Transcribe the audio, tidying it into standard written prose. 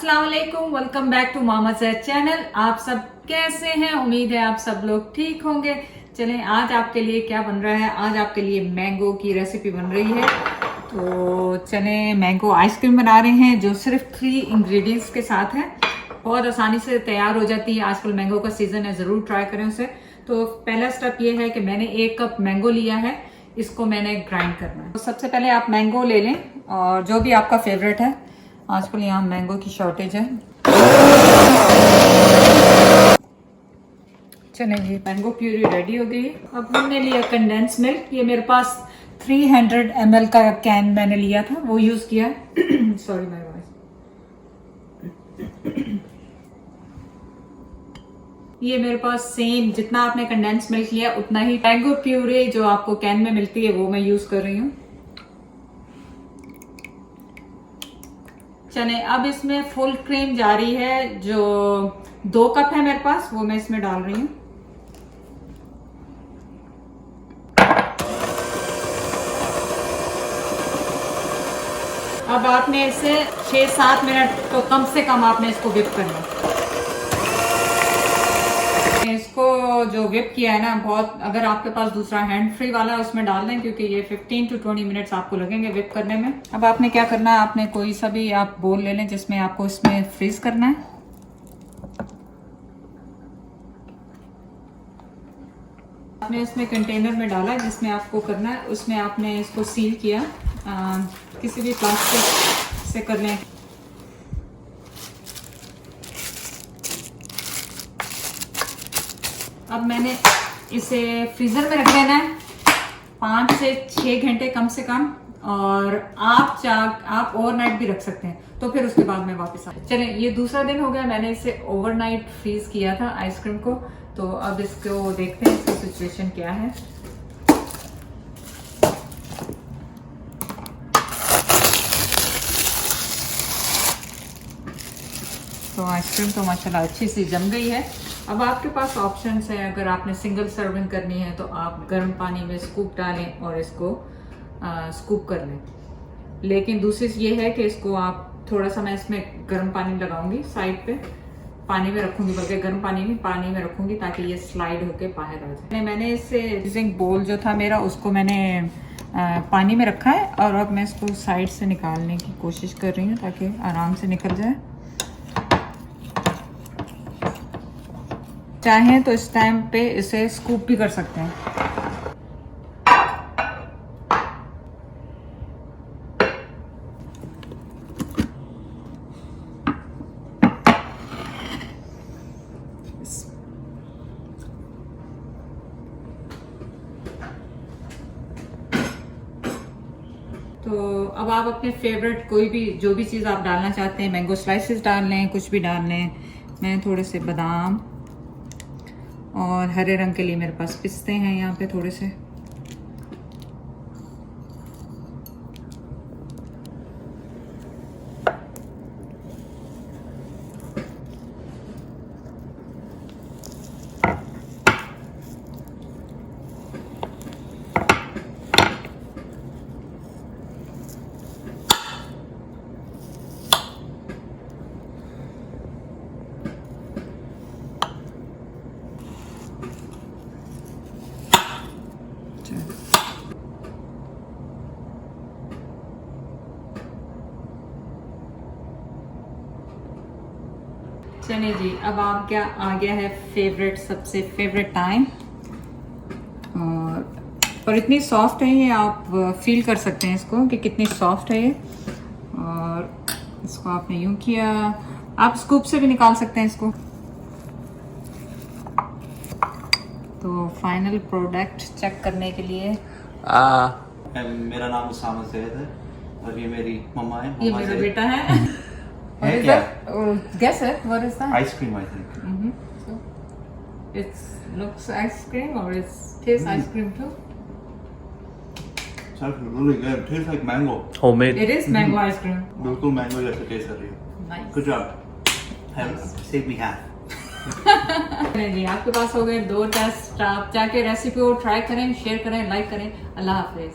अस्सलाम वालेकुम, welcome back to Mama Saeed channel. आप सब कैसे हैं? उम्मीद है आप सब लोग ठीक होंगे। चलें, आज आपके लिए क्या बन रहा है? आज आपके लिए मैंगो की रेसिपी बन रही है। तो चलें, मैंगो आइसक्रीम बना रहे हैं जो सिर्फ 3 इंग्रेडिएंट्स के साथ है। बहुत आसानी से तैयार हो जाती है। आजकल मैंगो का सीजन है, जरूर ट्राई करें उसे। तो पहला स्टेप ये है कि मैंने 1 कप मैंगो लिया है, इसको मैंने ग्राइंड करना है। तो सबसे पहले आप मैंगो ले लें और जो भी आपका फेवरेट है। आजकल यहाँ मैंगो की शॉर्टेज है। चलें जी, मैंगो प्यूरी रेडी हो गई। अब हमने लिया कंडेंस मिल्क। ये मेरे पास 300 ml का कैन मैंने लिया था, वो यूज किया है। Sorry my voice. ये मेरे पास सेम जितना आपने कंडेंस मिल्क लिया उतना ही मैंगो प्यूरी जो आपको कैन में मिलती है वो मैं यूज कर रही हूँ। चने, अब इसमें फुल क्रीम जा रही है, जो 2 कप है मेरे पास, वो मैं इसमें डाल रही हूँ। अब आपने इसे 6-7 मिनट तो कम से कम आपने इसको विप करना है। इसको जो विप किया है ना, बहुत, अगर आपके पास दूसरा हैंड फ्री वाला है उसमें डाल दें, क्योंकि ये 15 to 20 मिनट्स आपको लगेंगे विप करने में। अब आपने क्या करना है, आपने कोई सा भी आप बोल ले लें जिसमें आपको इसमें फ्रीज करना है। आपने इसमें कंटेनर में डाला जिसमें आपको करना है, उसमें आपने इसको सील किया। किसी भी प्लास्टिक से कर लें। अब मैंने इसे फ्रीजर में रख देना है 5 से 6 घंटे कम से कम, और आप ओवरनाइट भी रख सकते हैं। तो फिर उसके बाद मैं वापस आ चलें, ये दूसरा दिन हो गया, मैंने इसे ओवरनाइट फ्रीज किया था आइसक्रीम को। तो अब इसको देखते हैं इसकी सिचुएशन क्या है। तो आइसक्रीम तो माशाल्लाह अच्छी सी जम गई है। अब आपके पास ऑप्शंस है, अगर आपने सिंगल सर्विंग करनी है तो आप गर्म पानी में स्कूप डालें और इसको स्कूप कर लें। लेकिन दूसरी ये है कि इसको आप थोड़ा सा, मैं इसमें गर्म पानी लगाऊंगी, साइड पे पानी में रखूंगी, बल्कि गर्म पानी नहीं, पानी में रखूंगी ताकि ये स्लाइड होके बाहर आ जाए। मैंने इसे यूजिंग बोल जो था मेरा, उसको मैंने पानी में रखा है और अब मैं इसको साइड से निकालने की कोशिश कर रही हूँ ताकि आराम से निकल जाए। चाहें तो इस टाइम पे इसे स्कूप भी कर सकते हैं। तो अब आप अपने फेवरेट कोई भी, जो भी चीज़ आप डालना चाहते हैं, मैंगो स्लाइसेस डाल लें, कुछ भी डाल लें। मैं थोड़े से बादाम और हरे रंग के लिए मेरे पास पिस्ते हैं यहाँ पे थोड़े से। चलिए जी, अब आप क्या आ गया है फेवरेट, सबसे फेवरेट टाइम। और इतनी सॉफ्ट है ये, आप फील कर सकते हैं इसको कि कितनी सॉफ्ट है ये। और इसको आपने यूं किया, आप स्कूप से भी निकाल सकते हैं इसको। तो फाइनल प्रोडक्ट चेक करने के लिए मेरा नाम उसामा सैयद है और ये मेरी मम्मा है। ये मेरा बेटा है। है क्या? Guess it. What is that? Ice cream, I think. So, it looks ice cream or it tastes ice cream too? It's actually really good. It tastes like mango. Homemade. It is mango ice cream. बिल्कुल mango जैसा test कर रही है। Nice. Good job. Save me half. जी, आपके पास हो गए 2 test. आप जाके रेसिपी को ट्राई करें, शेयर करें, लाइक करें। अल्लाह हाफिज।